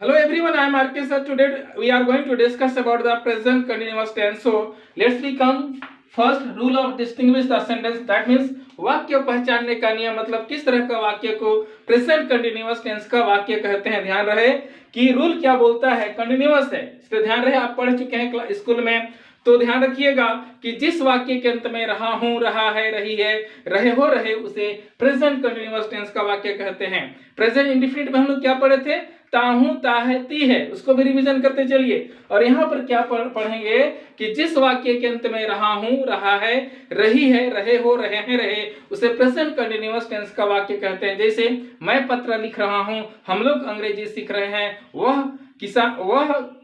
Hello everyone, I am RK sir. Today we are going to discuss about the present continuous tense. So let's become first rule of distinguish the sentence. That means वाक्य पहचानने का नियम, मतलब किस तरह का वाक्य को प्रेजेंट कंटिन्यूअस टेंस का वाक्य कहते हैं। ध्यान रहे कि रूल क्या बोलता है, कंटिन्यूअस है, इस पर ध्यान रहे। आप पढ़ चुके हैं स्कूल में, तो ध्यान रखिएगा कि जिस वाक्य के अंत में रहा हूं, रहा है, रही है, रहे हो, रहे, उसे प्रेजेंट कंटिन्यूअस टेंस का वाक्य कहते हैं। प्रेजेंट इंडिफिनिट में हम लोग क्या पढ़े थे, ताहू, ता है, ती है, उसको भी रिवीजन करते चलिए। और यहाँ पर क्या पढ़ेंगे कि जिस वाक्य के अंत में रहा हूं, रहा है, रही है, रहे हो, रहे हैं, रहे, उसे प्रेजेंट कंटिन्यूअस टेंस का वाक्य कहते हैं। जैसे मैं पत्र लिख रहा हूं, हम लोग अंग्रेजी सीख रहे हैं, वह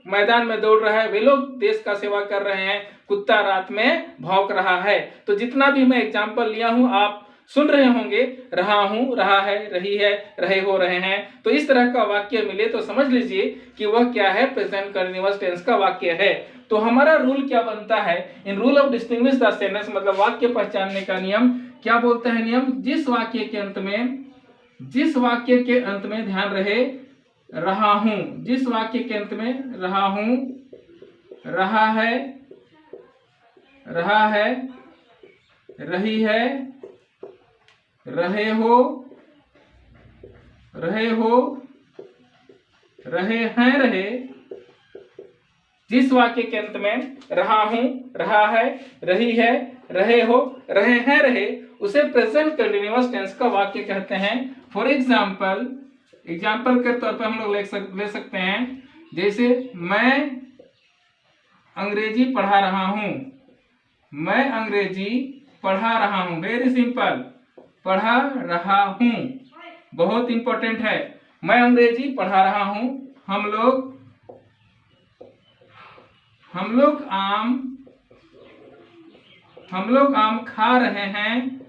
मैदान में दौड़ रहा है, वे लोग देश का सेवा कर रहे हैं, कुत्ता रात में भौंक रहा है। तो जितना भी मैं एग्जाम्पल लिया हूं आप सुन रहे होंगे, रहा हूं, रहा है, रही है, रहे हो, रहे हैं। तो इस तरह का वाक्य मिले तो समझ लीजिए कि वह क्या है, प्रेजेंट कंटिन्यूअस टेंस का वाक्य है। तो हमारा रूल क्या बनता है, in rule of distinguish the sentence, मतलब वाक्य पहचानने का नियम क्या बोलता है। नियम, जिस वाक्य के अंत में ध्यान रहे रहा हूं, जिस वाक्य के अंत में रहा हूं, रहा है, रही है, रहे हो, रहे हैं, रहे, जिस वाक्य के अंत में रहा हूं, रहा है, रही है, रहे हो, रहे हैं, रहे, उसे प्रेजेंट कंटिन्यूअस टेंस का वाक्य कहते हैं। फॉर एग्जाम्पल के तौर पे हम लोग ले सकते हैं, जैसे मैं अंग्रेजी पढ़ा रहा हूं, मैं अंग्रेजी पढ़ा रहा हूं, वेरी सिंपल, पढ़ा रहा हूं, बहुत इंपॉर्टेंट है। मैं अंग्रेजी पढ़ा रहा हूं, हम लोग आम खा रहे हैं,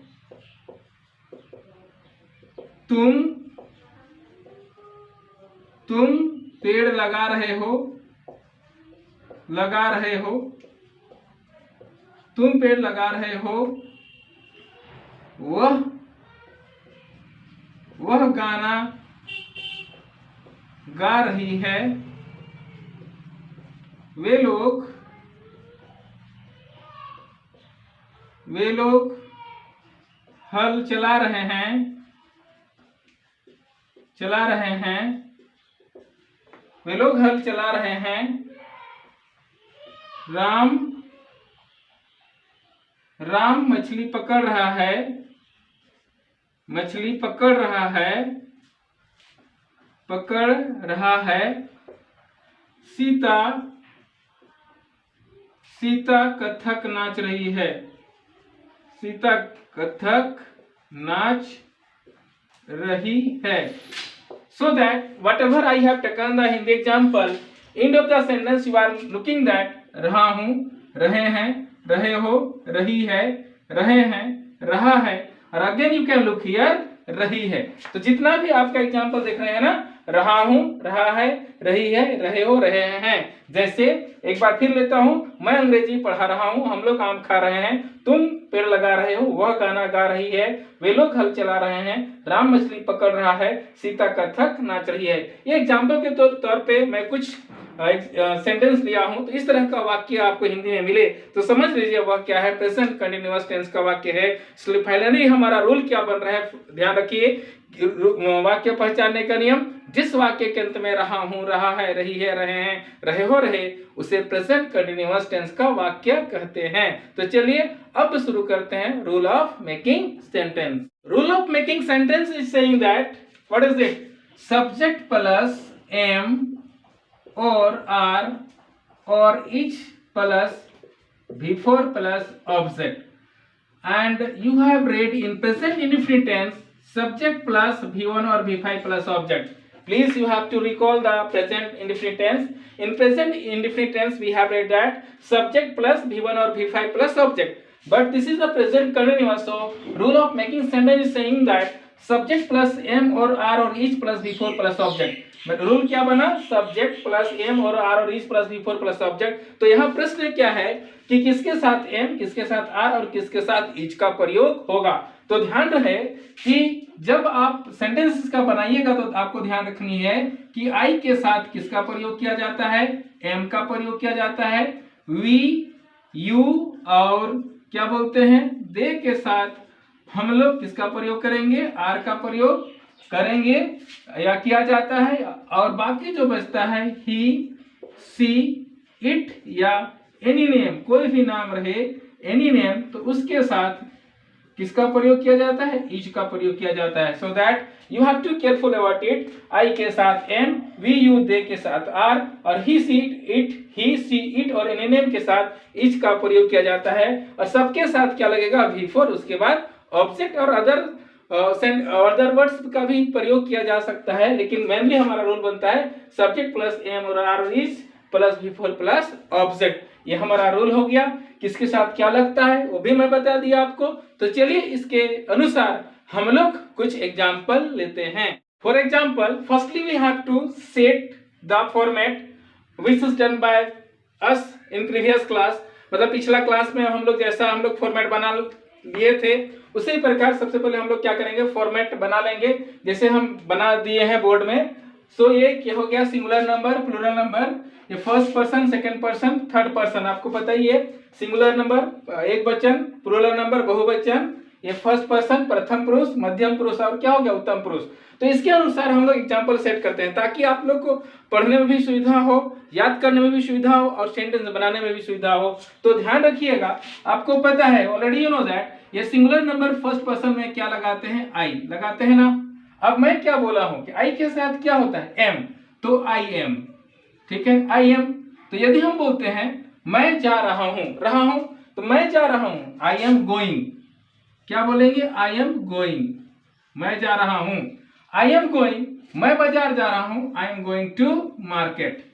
तुम पेड़ लगा रहे हो, तुम पेड़ लगा रहे हो, वह गाना गा रही है, वे लोग हल चला रहे हैं, वे लोग हल चला रहे हैं, राम मछली पकड़ रहा है, सीता कथक नाच रही है, So that whatever I have taken the Hindi example, end of the sentence you are looking that रहा हूं, रहे हैं, रहे हो, रही है, रहे हैं, रहा है, और again you can look here, रही है। तो जितना भी आपका एग्जाम्पल देख रहे हैं ना, रहा हूं, रहा है, रही है, रहे हो, रहे हैं। जैसे एक बार फिर लेता हूं, मैं अंग्रेजी पढ़ा रहा हूं, हम लोग आम खा रहे हैं, तुम पेड़ लगा रहे हो, वह गाना गा रही है, वे लोग हल चला रहे हैं, राम मछली पकड़ रहा है, सीता कथक नाच रही है। ये एग्जाम्पल के तौर पे मैं कुछ सेंटेंस लिया हूं। तो इस तरह का वाक्य आपको हिंदी में मिले तो समझ लीजिए वह क्या है, प्रेजेंट कंटिन्यूअस टेंस का वाक्य है। इसलिए फाइनली हमारा रूल क्या बन रहा है, ध्यान रखिए, वाक्य पहचानने का नियम, जिस वाक्य के अंत में रहा हूं, रहा है, रही है, रहे हैं, रहे हो, रहे, उसे प्रेजेंट कंटिन्यूअस टेंस का वाक्य कहते हैं। तो चलिए अब शुरू करते हैं rule of making sentence. Rule of making sentence is saying that, what is it, subject plus am or are or each plus before plus object, and you have read in present indefinite tense subject plus v1 or v5 plus object. Please you have to recall the present indefinite tense. In present indefinite tense we have read that subject plus v1 or v5 plus object, but this is the present continuous. So rule of making sentence is saying that subject plus m or r or each plus before plus object. Rule क्या बना, subject plus am और are और is plus before plus object. तो यहाँ प्रश्न क्या है कि किसके साथ एम, किसके साथ आर और किसके साथ इज का प्रयोग होगा। तो ध्यान रहे कि जब आप सेंटेंसेस का बनाइएगा तो आपको ध्यान रखनी है कि आई के साथ किसका प्रयोग किया जाता है, एम का प्रयोग किया जाता है। वी, यू और क्या बोलते हैं, दे के साथ हम लोग किसका प्रयोग करेंगे, आर का प्रयोग करेंगे या किया जाता है। और बाकी जो बचता है ही, सी, इट या एनी नेम, कोई भी नाम रहे, एनी नेम, तो उसके साथ किसका प्रयोग किया जाता है, इज का प्रयोग किया जाता है। So that you have to careful about it. I के साथ एम, वी, यू, दे के साथ आर और ही, she, it, he, she, it और एनी नेम के साथ इज का प्रयोग किया जाता है। और सबके साथ क्या लगेगा, V4। उसके बाद ऑब्जेक्ट और अदर वर्ड्स का भी प्रयोग किया जा सकता है, लेकिन मेनली हमारा रूल बनता है सब्जेक्ट प्लस एम और are is plus V4 plus object. ये हमारा रूल हो गया। किसके साथ क्या लगता है वो भी मैं बता दिया आपको। तो चलिए इसके अनुसार हम लोग कुछ एग्जाम्पल लेते हैं। For example, firstly we have to set the format which is done by us in previous class. मतलब पिछला क्लास में हम लोग जैसा हम लोग फॉर्मेट बना दिए थे, उसी प्रकार सबसे पहले हम लोग क्या करेंगे, फॉर्मेट बना लेंगे जैसे हम बना दिए हैं बोर्ड में। सो ये क्या हो गया, सिंगुलर नंबर, प्लूरल नंबर, ये first person, second person, third person, आपको पता ही है। सिंगुलर नंबर एक वचन, प्लूरल नंबर बहुवचन, ये फर्स्ट पर्सन प्रथम पुरुष, मध्यम पुरुष और क्या हो गया उत्तम पुरुष। तो इसके अनुसार हम लोग एग्जाम्पल सेट करते हैं ताकि आप लोग को पढ़ने में भी सुविधा हो, याद करने में भी सुविधा हो और सेंटेंस बनाने में भी सुविधा हो। तो ध्यान रखिएगा, आपको पता है ऑलरेडी यू नो दैट ये सिंगुलर नंबर फर्स्ट पर्सन में क्या लगाते हैं, आई लगाते हैं ना। अब मैं क्या बोला हूं कि आई के साथ क्या होता है, एम, तो आई एम, ठीक है, आई एम। तो यदि हम बोलते हैं मैं जा रहा हूं, तो मैं जा रहा हूं, आई एम गोइंग, क्या बोलेंगे, आई एम गोइंग, मैं जा रहा हूं, आई एम गोइंग, मैं बाजार जा रहा हूं, I am going to market,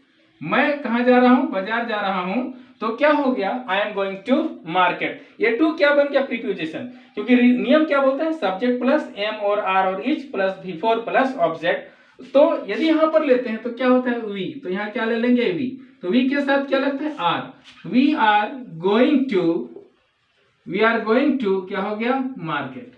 मैं कहां जा रहा हूं, बाजार जा रहा हूं, तो क्या हो गया, I am going to market. ये टू क्या बन गया, प्रीपोजिशन, क्योंकि नियम क्या बोलता है, सब्जेक्ट प्लस एम और आर और is plus V4 plus object. तो यदि यहां पर लेते हैं तो क्या होता है, वी, तो यहां क्या ले लेंगे, वी, तो वी के साथ क्या लगता है, are, we are going to क्या हो गया, market,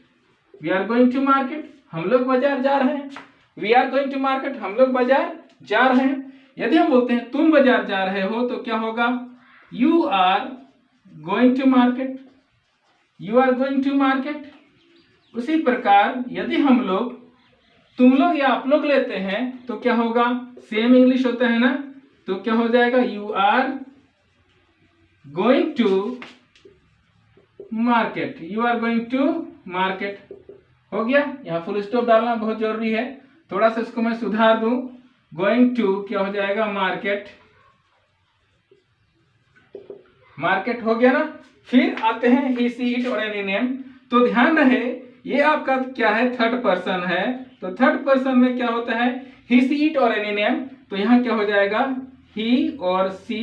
we are going to market, हम लोग बाजार जा रहे हैं, we are going to market, हम लोग बाजार जा रहे हैं। यदि हम बोलते हैं तुम बाजार जा रहे हो तो क्या होगा, you are going to market, you are going to market. उसी प्रकार यदि हम लोग तुम लोग या आप लोग लेते हैं तो क्या होगा, सेम इंग्लिश होता है ना, तो क्या हो जाएगा, you are going to market, you are going to market, हो गया। यहाँ फुल स्टॉप डालना बहुत जरूरी है, थोड़ा सा इसको मैं सुधार दूं, गोइंग टू क्या हो जाएगा, मार्केट, मार्केट हो गया ना। फिर आते हैं ही, सी, इट और एनी नेम। तो ध्यान रहे ये आपका क्या है, थर्ड पर्सन है, तो थर्ड पर्सन में क्या होता है, ही, सी, इट और एनी नेम। तो यहाँ क्या हो जाएगा, ही और सी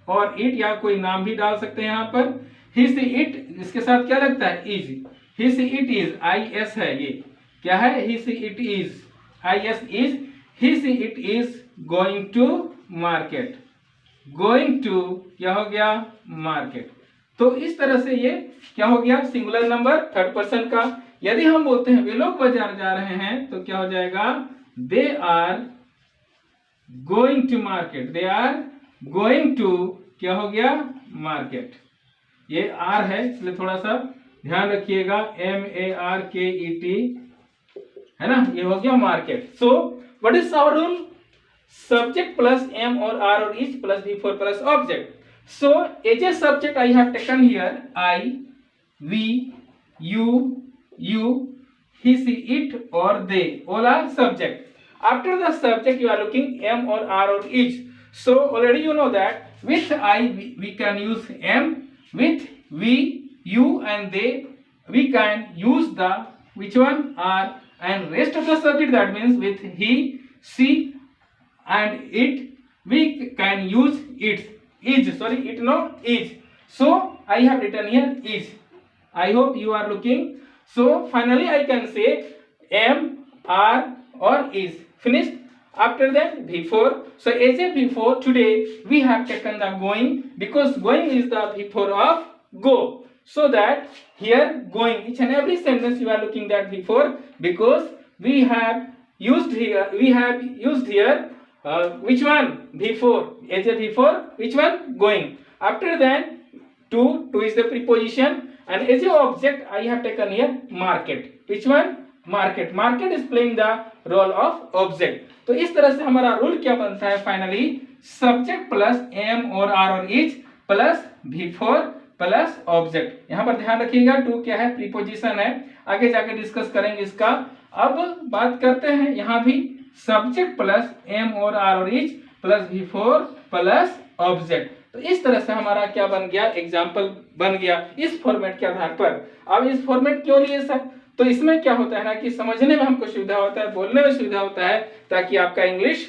और इट, या कोई नाम भी डाल सकते हैं यहाँ पर। ही, सी, इट, इसके साथ क्या लगता है, is, he, she, it is, I S है, ये क्या है, he, she, it is, I S is, he, she, it is going to market, going to क्या हो गया, मार्केट। तो इस तरह से ये क्या हो गया, सिंगुलर नंबर थर्ड पर्सन का। यदि हम बोलते हैं वे लोग बाजार जा रहे हैं तो क्या हो जाएगा, they are going to market, they are going to क्या हो गया, मार्केट। ये आर है इसलिए थोड़ा सा ध्यान रखिएगा, MARKET है ना, ये हो गया market. So what is our rule, subject plus M or R or is plus V4 plus object. So as a subject I have taken here I, we, you, he, she, it or they, all are subject. After the subject you are looking M or R or is. So already you know that with I we can use M, with we, you and they we can use the which one, R, and rest of the subject, that means with he, she and it we can use it, is, sorry, it no, is. So I have written here is. I hope you are looking. So finally I can say M, R or is, finished. After that V4. So as a V4 today we have taken the going, because going is the V4 of go. so that here going, each and every sentence you are looking that before, because we have used here which one? Before, as a before, which one? Going. After that to is the preposition, and as a object I have taken here market. Which one? Market. Market is playing the role of object. तो इस तरह से हमारा rule क्या बनता है finally, subject plus am और are और is plus before plus object. यहां पर ध्यान रखिएगा टू क्या है? प्रीपोजिशन है, आगे जाके डिस्कस करेंगे इसका। अब बात करते हैं यहां भी सब्जेक्ट प्लस एम और आर और is plus before plus object. तो इस तरह से हमारा क्या बन गया? एग्जाम्पल बन गया इस फॉर्मेट के आधार पर। अब इस फॉर्मेट क्यों लिए सर? तो इसमें क्या होता है ना कि समझने में हमको सुविधा होता है, बोलने में सुविधा होता है, ताकि आपका इंग्लिश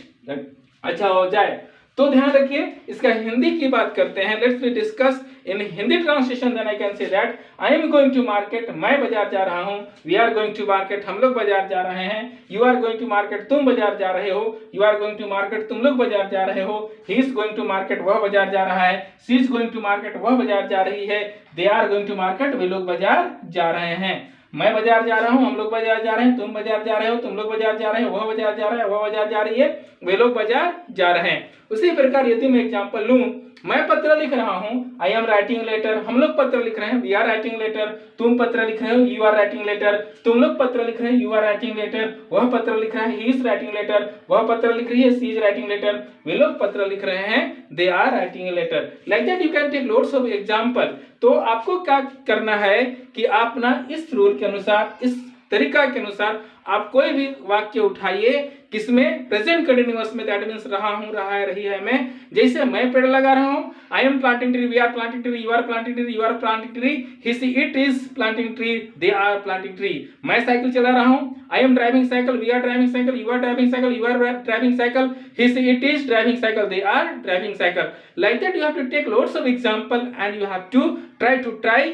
अच्छा हो जाए। तो ध्यान रखिए, इसका हिंदी की बात करते हैं। Let's we discuss in Hindi translation, then I can say that I am going to market, मैं बाजार जा रहा हूं। We are going to market, हम लोग बाजार जा रहे हैं। You are going to market, तुम बाजार जा रहे हो। You are going to market, तुम लोग बाजार जा रहे हो। He is going to market, वह बाजार जा रहा है। She is going to market, वह बाजार जा रही है। They are going to market, वे लोग बाजार जा रहे हैं। मैं बाजार जा रहा हूं, हम लोग बाजार जा रहे हैं। तुम बाजार जा रहे हो, तुम लोग बाजार जा रहे हो। वह बाजार जा रहा है, वह बाजार जा रही है, वे लोग बाजार जा रहे हैं। उसी प्रकार यदि मैं एग्जांपल लूं, मैं पत्र लिख रहा हूं, आई एम राइटिंग लेटर, हम लोग पत्र लिख रहे हैं, वी आर राइटिंग लेटर। तुम पत्र लिख रहे हो, यू आर राइटिंग लेटर। तुम लोग पत्र लिख रहे हैं, यू आर राइटिंग लेटर। वह पत्र लिख रहा है, ही इज राइटिंग लेटर। वह पत्र लिख रही है, शी इज राइटिंग लेटर। वे लोग पत्र लिख रहे हैं, they are writing letter. Like that you can take lots of example. तो आपको क्या करना है कि आप ना इस रूल के अनुसार, इस तरीका के अनुसार आप कोई भी वाक्य उठाइए, किसमें? प्रेजेंट कंटिन्यूअस में, दैट मींस रहा हूं, रहा है, रही है मैं। जैसे मैं पेड़ लगा रहा हूं, I am planting tree, we are planting tree, you are planting tree, you are planting tree, he she it is planting tree, they are planting tree. मैं साइकिल चला रहा हूं, I am driving cycle, we are driving cycle, you are driving cycle, you are driving cycle, he she it is driving cycle, they are driving cycle. Like that you have to take lots of example and you have to try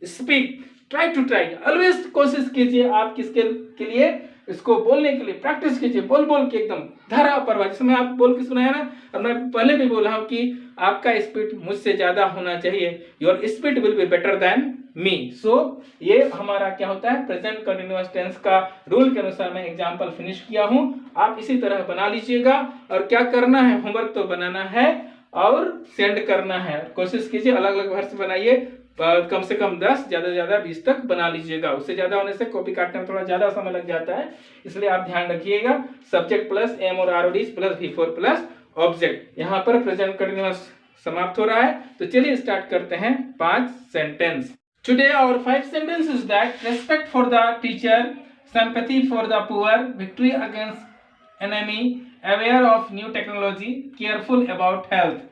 speak, try to try, always कोशिश कीजिए आप किसके के लिए? इसको बोलने के लिए प्रैक्टिस कीजिए, बोल बोल के एकदम धारा पर। जिसमें आप बोल के सुनाया ना, और मैं पहले भी बोला हूं कि आपका स्पीड मुझसे ज्यादा होना चाहिए। Your speed will be better than me. So ये हमारा क्या होता है? प्रेजेंट कंटिन्यूअस टेंस का रूल के अनुसार मैं एग्जांपल फिनिश किया हूं। आप इसी तरह बना लीजिएगा। और क्या करना है? होमवर्क तो बनाना है और सेंड करना है। कोशिश कीजिए अलग अलग वर्ष बनाइए, कम से कम 10, ज्यादा से ज्यादा 20 तक बना लीजिएगा। उससे ज्यादा होने से कॉपी काटने में थोड़ा ज्यादा समय लग जाता है, इसलिए आप ध्यान रखिएगा। सब्जेक्ट प्लस एम और आर और is plus before plus object. यहाँ पर प्रेजेंट कंटिन्यूअस समाप्त हो रहा है। तो चलिए स्टार्ट करते हैं 5 sentence. Today our 5 sentences that respect for the teacher, sympathy for the poor, victory against enemy, aware of new technology, careful about health.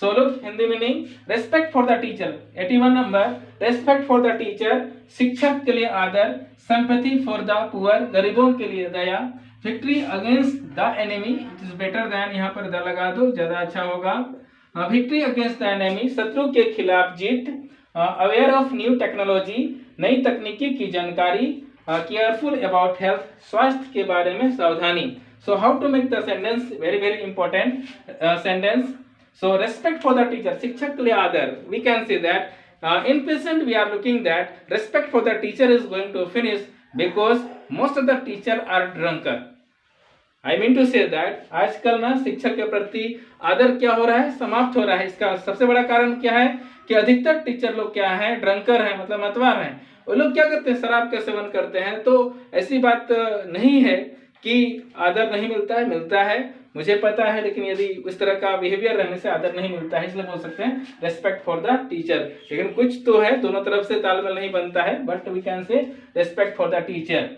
So look, Hindi meaning, respect for the teacher 81 number, respect for the teacher शिक्षक के लिए आदर, sympathy for the poor गरीबों के लिए दया, victory against the enemy, it is better than, यहाँ पर द लगा दो ज्यादा अच्छा होगा। विक्ट्री अगेंस्ट द एनिमी, शत्रु के खिलाफ जीत, अवेयर ऑफ न्यू टेक्नोलॉजी, नई तकनीकी की जानकारी, केयरफुल अबाउट हेल्थ, स्वास्थ्य के बारे में सावधानी। So how to make the sentence? Very very important sentence. So respect for the teacher, शिक्षक के लिए आदर, we can say that in present we are looking that respect for the teacher is going to finish because most of the teacher are drunker. I mean to say that आजकल ना शिक्षक के प्रति आदर क्या हो रहा है? समाप्त हो रहा है। इसका सबसे बड़ा कारण क्या है कि अधिकतर टीचर लोग क्या है? ड्रंकर हैं, मतलब मतवार हैं। वो लोग क्या करते हैं? शराब का सेवन करते हैं। तो ऐसी बात नहीं है कि आदर नहीं मिलता है, मिलता है, मुझे पता है, लेकिन यदि उस तरह का बिहेवियर रहने से आदर नहीं मिलता है, इसलिए बोल सकते हैं रेस्पेक्ट फॉर द टीचर। लेकिन कुछ तो है, दोनों तरफ से तालमेल नहीं बनता है, but we can say respect for the teacher.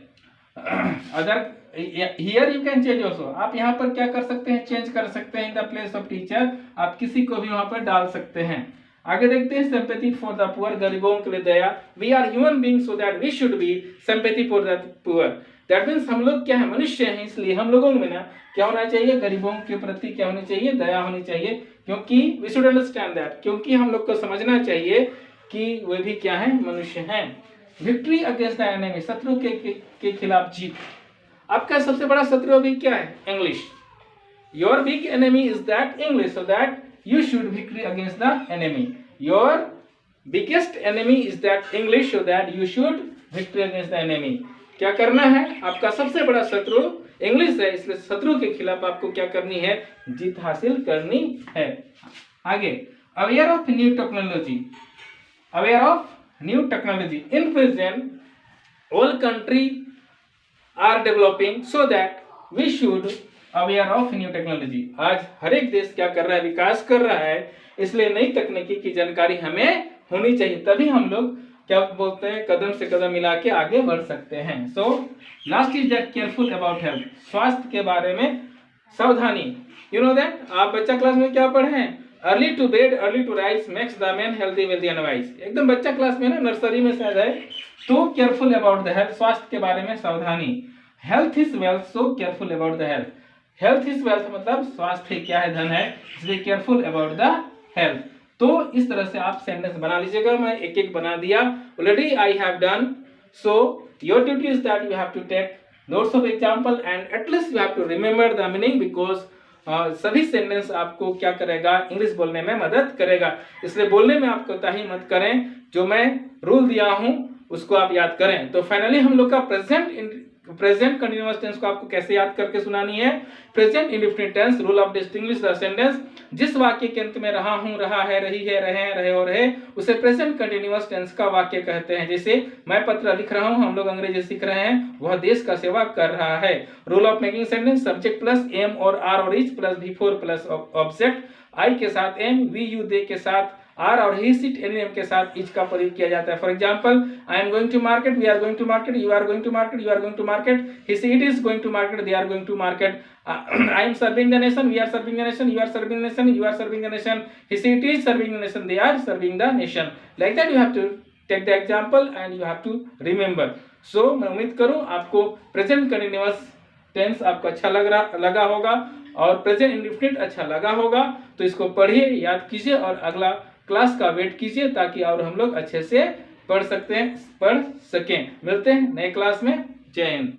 Other here you can change also, आप यहाँ पर क्या कर सकते हैं? चेंज कर सकते हैं in the place of teacher, आप किसी को भी वहां पर डाल सकते हैं। आगे देखते हैं, सिंपैथी फॉर द पुअर, गरीबों के लिए दया, we are human being so that we should be sympathy for the poor. That means हम लोग क्या है? मनुष्य हैं, इसलिए हम लोगों में ना क्या होना चाहिए? गरीबों के प्रति क्या होनी चाहिए? दया होनी चाहिए। क्योंकि वी शुड अंडरस्टैंड दैट, क्योंकि हम लोग को समझना चाहिए कि वे भी क्या है? मनुष्य हैं। विक्ट्री अगेंस्ट द एनिमी, शत्रु के खिलाफ जीत। आपका सबसे बड़ा शत्रु अभी क्या है? English. Your big enemy is that English, so that you should victory against the enemy. Your biggest enemy is that English, so that you should victory against the enemy. क्या करना है, आपका सबसे बड़ा शत्रु इंग्लिश है, इसलिए शत्रु के खिलाफ आपको क्या करनी है, जीत हासिल करनी है। आगे, aware of new technology, aware of new technology in present all country are developing, so that we should aware of new technology. आज हर एक देश क्या कर रहा है, विकास कर रहा है, इसलिए नई तकनीकी की जानकारी हमें होनी चाहिए, तभी हम लोग क्या बोलते हैं, कदम से कदम मिला के आगे बढ़ सकते हैं। So last is that careful about health, स्वास्थ्य के बारे में सावधानी। यू नो दैट, आप बच्चा क्लास में क्या पढ़े हैं, early to bed early to rise makes the man healthy wealthy and wise. एकदम बच्चा क्लास में ना, नर्सरी में शायद है। तो केयरफुल अबाउट द हेल्थ, स्वास्थ्य के बारे में सावधानी। Health is wealth, so careful about the health. Health is wealth मतलब स्वास्थ्य क्या है, धन है, इसलिए केयरफुल अबाउट द हेल्थ। तो इस तरह से आप सेंटेंस बना लीजिएगा। मैं एक एक बना दिया already, I have done. So your duty is that you have to take notes of example and at least you have to remember the meaning, because सभी सेंटेंस आपको क्या करेगा, इंग्लिश बोलने में मदद करेगा। इसलिए बोलने में आप कोताही मत करें, जो मैं रूल दिया हूं उसको आप याद करें। तो फाइनली हम लोग का प्रेजेंट कंटिन्यूअस टेंस को आपको कैसे याद करके सुनानी है, present indefinite tense, rule of distinguish the sentence. जिस वाक्य के अंत में रहा हूं, रहा है, रही है, रहे हैं, रहे और रहे, उसे प्रेजेंट कंटिन्यूअस टेंस का वाक्य कहते हैं। जैसे मैं पत्र लिख रहा हूं, हम लोग अंग्रेजी सीख रहे हैं, वह देश का सेवा कर रहा है। Rule of making sentence, subject plus am और आर और is plus before plus object, I के साथ एम, वी यू दे के साथ आर और ही सिट एनी के साथ इज का प्रयोग किया जाता है। For example, I am going to market, we are going to market, you are going to market, you are going to market, he she it is going to market, they are going to market, I am serving the nation, we are serving the nation, you are serving the nation, you are serving the nation, he she it is serving the nation, they are serving the nation. Like that you have to take the example and you have to remember. So मैं उम्मीद करूं आपको present continuous tense आपको अच्छा लगा होगा और present indefinite अच्छा लगा होगा। तो इसको पढ़िए, याद कीजिए और अगला क्लास का वेट कीजिए, ताकि और हम लोग अच्छे से पढ़ सकें। मिलते हैं नए क्लास में। जय हिंद।